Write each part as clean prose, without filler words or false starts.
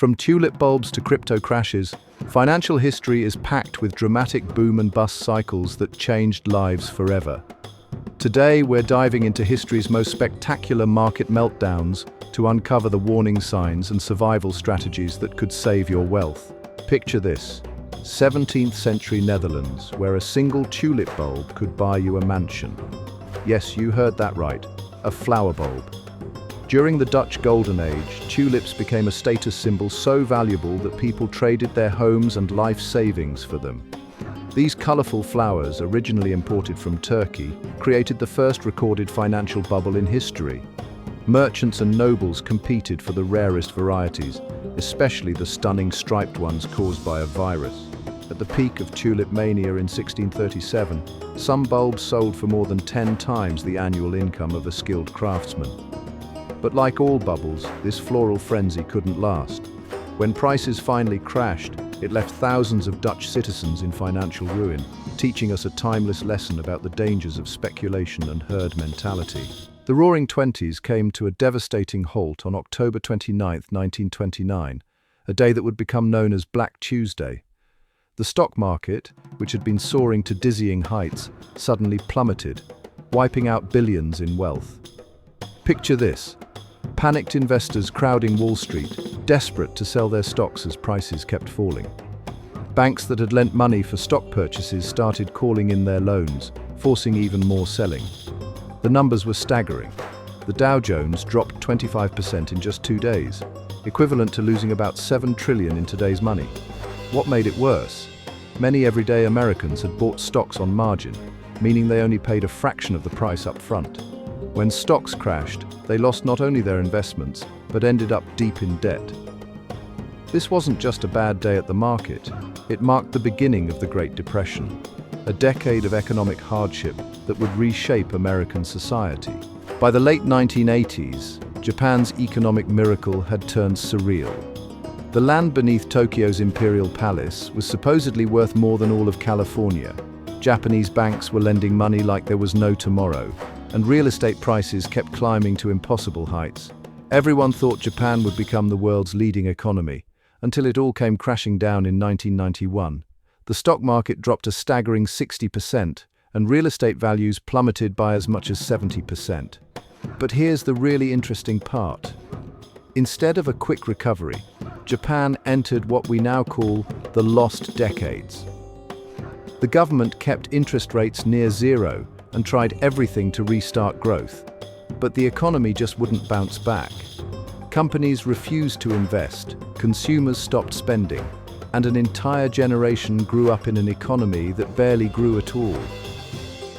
From tulip bulbs to crypto crashes, financial history is packed with dramatic boom and bust cycles that changed lives forever. Today, we're diving into history's most spectacular market meltdowns to uncover the warning signs and survival strategies that could save your wealth. Picture this: 17th century Netherlands, where a single tulip bulb could buy you a mansion. Yes, you heard that right, a flower bulb. During the Dutch Golden Age, tulips became a status symbol so valuable that people traded their homes and life savings for them. These colorful flowers, originally imported from Turkey, created the first recorded financial bubble in history. Merchants and nobles competed for the rarest varieties, especially the stunning striped ones caused by a virus. At the peak of Tulip Mania in 1637, some bulbs sold for more than 10 times the annual income of a skilled craftsman. But like all bubbles, this floral frenzy couldn't last. When prices finally crashed, it left thousands of Dutch citizens in financial ruin, teaching us a timeless lesson about the dangers of speculation and herd mentality. The Roaring Twenties came to a devastating halt on October 29, 1929, a day that would become known as Black Tuesday. The stock market, which had been soaring to dizzying heights, suddenly plummeted, wiping out billions in wealth. Picture this: panicked investors crowding Wall Street, desperate to sell their stocks as prices kept falling. Banks that had lent money for stock purchases started calling in their loans, forcing even more selling. The numbers were staggering. The Dow Jones dropped 25% in just 2 days, equivalent to losing about $7 trillion in today's money. What made it worse? Many everyday Americans had bought stocks on margin, meaning they only paid a fraction of the price up front. When stocks crashed, they lost not only their investments, but ended up deep in debt. This wasn't just a bad day at the market, it marked the beginning of the Great Depression, a decade of economic hardship that would reshape American society. By the late 1980s, Japan's economic miracle had turned surreal. The land beneath Tokyo's Imperial Palace was supposedly worth more than all of California. Japanese banks were lending money like there was no tomorrow, and real estate prices kept climbing to impossible heights. Everyone thought Japan would become the world's leading economy, until it all came crashing down in 1991. The stock market dropped a staggering 60%, and real estate values plummeted by as much as 70%. But here's the really interesting part. Instead of a quick recovery, Japan entered what we now call the lost decades. The government kept interest rates near zero and tried everything to restart growth. But the economy just wouldn't bounce back. Companies refused to invest, consumers stopped spending, and an entire generation grew up in an economy that barely grew at all.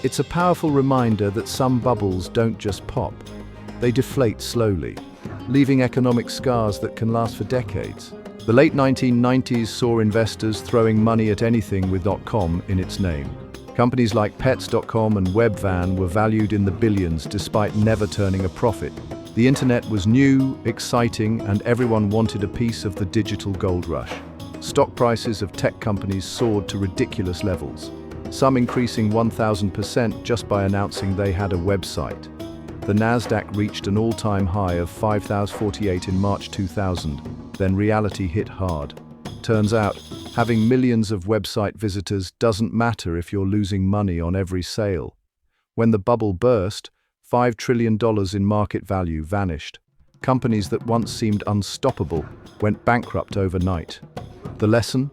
It's a powerful reminder that some bubbles don't just pop, they deflate slowly, leaving economic scars that can last for decades. The late 1990s saw investors throwing money at anything with .com in its name. Companies like Pets.com and Webvan were valued in the billions despite never turning a profit. The internet was new, exciting, and everyone wanted a piece of the digital gold rush. Stock prices of tech companies soared to ridiculous levels, some increasing 1,000% just by announcing they had a website. The Nasdaq reached an all-time high of 5,048 in March 2000, then reality hit hard. Turns out, having millions of website visitors doesn't matter if you're losing money on every sale. When the bubble burst, $5 trillion in market value vanished. Companies that once seemed unstoppable went bankrupt overnight. The lesson?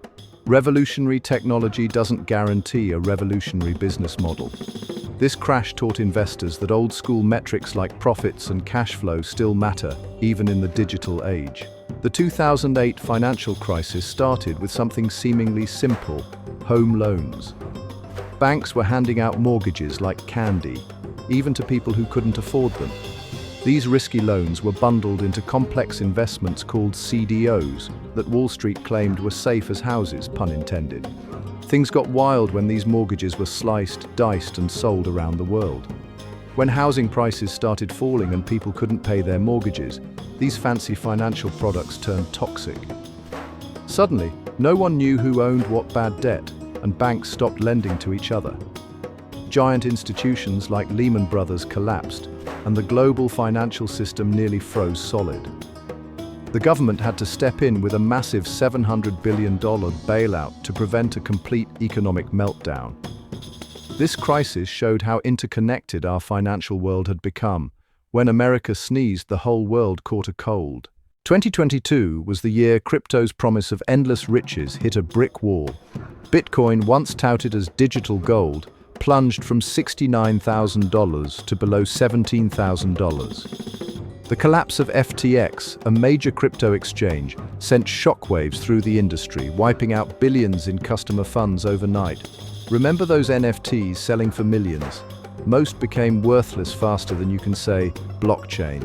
Revolutionary technology doesn't guarantee a revolutionary business model. This crash taught investors that old-school metrics like profits and cash flow still matter, even in the digital age. The 2008 financial crisis started with something seemingly simple: home loans. Banks were handing out mortgages like candy, even to people who couldn't afford them. These risky loans were bundled into complex investments called CDOs that Wall Street claimed were safe as houses, pun intended. Things got wild when these mortgages were sliced, diced, and sold around the world. When housing prices started falling and people couldn't pay their mortgages, these fancy financial products turned toxic. Suddenly, no one knew who owned what bad debt, and banks stopped lending to each other. Giant institutions like Lehman Brothers collapsed, and the global financial system nearly froze solid. The government had to step in with a massive $700 billion bailout to prevent a complete economic meltdown. This crisis showed how interconnected our financial world had become. When America sneezed, the whole world caught a cold. 2022 was the year crypto's promise of endless riches hit a brick wall. Bitcoin, once touted as digital gold, plunged from $69,000 to below $17,000. The collapse of FTX, a major crypto exchange, sent shockwaves through the industry, wiping out billions in customer funds overnight. Remember those NFTs selling for millions? Most became worthless faster than you can say blockchain.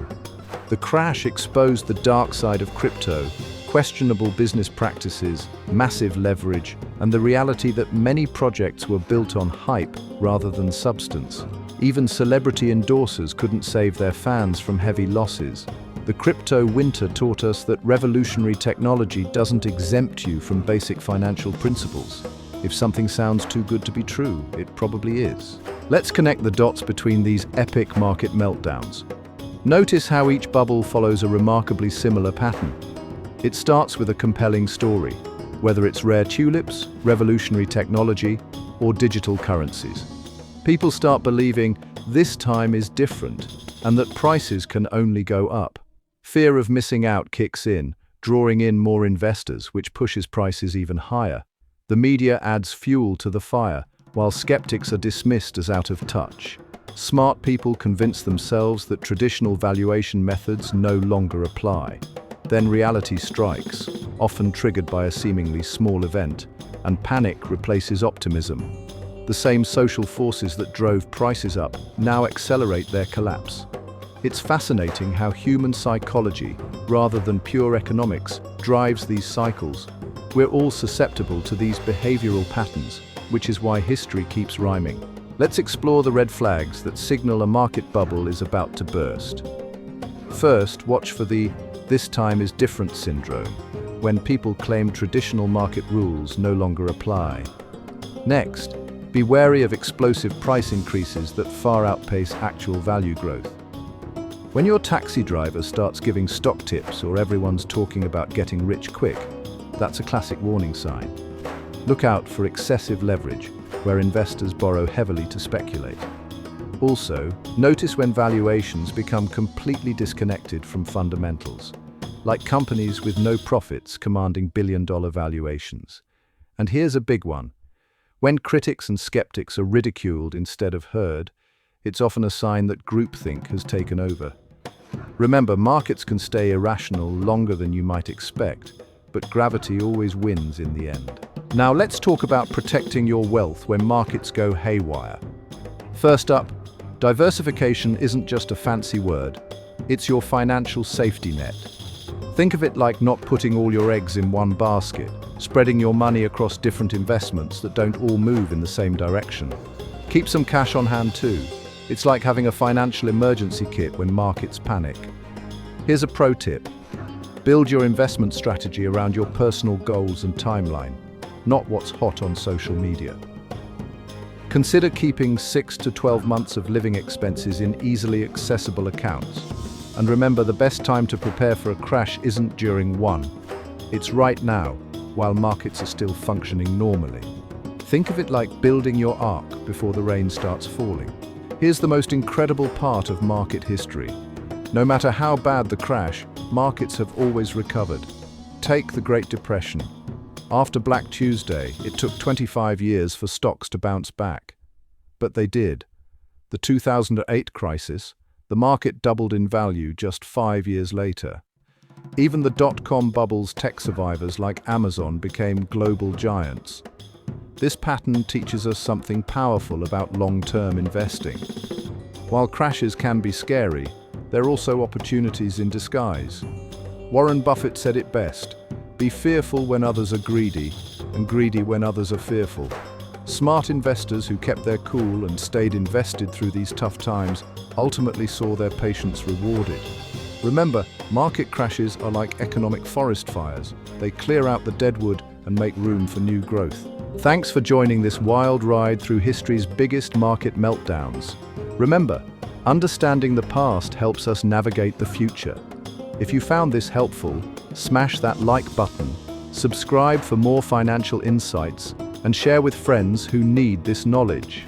The crash exposed the dark side of crypto, questionable business practices, massive leverage, and the reality that many projects were built on hype rather than substance. Even celebrity endorsers couldn't save their fans from heavy losses. The crypto winter taught us that revolutionary technology doesn't exempt you from basic financial principles. If something sounds too good to be true, it probably is. Let's connect the dots between these epic market meltdowns. Notice how each bubble follows a remarkably similar pattern. It starts with a compelling story, whether it's rare tulips, revolutionary technology, or digital currencies. People start believing this time is different and that prices can only go up. Fear of missing out kicks in, drawing in more investors, which pushes prices even higher. The media adds fuel to the fire, while skeptics are dismissed as out of touch. Smart people convince themselves that traditional valuation methods no longer apply. Then reality strikes, often triggered by a seemingly small event, and panic replaces optimism. The same social forces that drove prices up now accelerate their collapse. It's fascinating how human psychology, rather than pure economics, drives these cycles. We're all susceptible to these behavioral patterns, which is why history keeps rhyming. Let's explore the red flags that signal a market bubble is about to burst. First, watch for the "this time is different" syndrome, when people claim traditional market rules no longer apply. Next, be wary of explosive price increases that far outpace actual value growth. When your taxi driver starts giving stock tips or everyone's talking about getting rich quick, that's a classic warning sign. Look out for excessive leverage, where investors borrow heavily to speculate. Also, notice when valuations become completely disconnected from fundamentals, like companies with no profits commanding billion-dollar valuations. And here's a big one. When critics and skeptics are ridiculed instead of heard, it's often a sign that groupthink has taken over. Remember, markets can stay irrational longer than you might expect, but gravity always wins in the end. Now let's talk about protecting your wealth when markets go haywire. First up, diversification isn't just a fancy word, it's your financial safety net. Think of it like not putting all your eggs in one basket, spreading your money across different investments that don't all move in the same direction. Keep some cash on hand too. It's like having a financial emergency kit when markets panic. Here's a pro tip. Build your investment strategy around your personal goals and timeline, not what's hot on social media. Consider keeping 6 to 12 months of living expenses in easily accessible accounts. And remember, the best time to prepare for a crash isn't during one. It's right now, while markets are still functioning normally. Think of it like building your ark before the rain starts falling. Here's the most incredible part of market history. No matter how bad the crash, markets have always recovered. Take the Great Depression. After Black Tuesday, it took 25 years for stocks to bounce back. But they did. The 2008 crisis, the market doubled in value just 5 years later. Even the dot-com bubble's tech survivors like Amazon became global giants. This pattern teaches us something powerful about long-term investing. While crashes can be scary, they're also opportunities in disguise. Warren Buffett said it best, "Be fearful when others are greedy, and greedy when others are fearful." Smart investors who kept their cool and stayed invested through these tough times ultimately saw their patience rewarded. Remember, market crashes are like economic forest fires. They clear out the deadwood and make room for new growth. Thanks for joining this wild ride through history's biggest market meltdowns. Remember, understanding the past helps us navigate the future. If you found this helpful, smash that like button, subscribe for more financial insights, and share with friends who need this knowledge.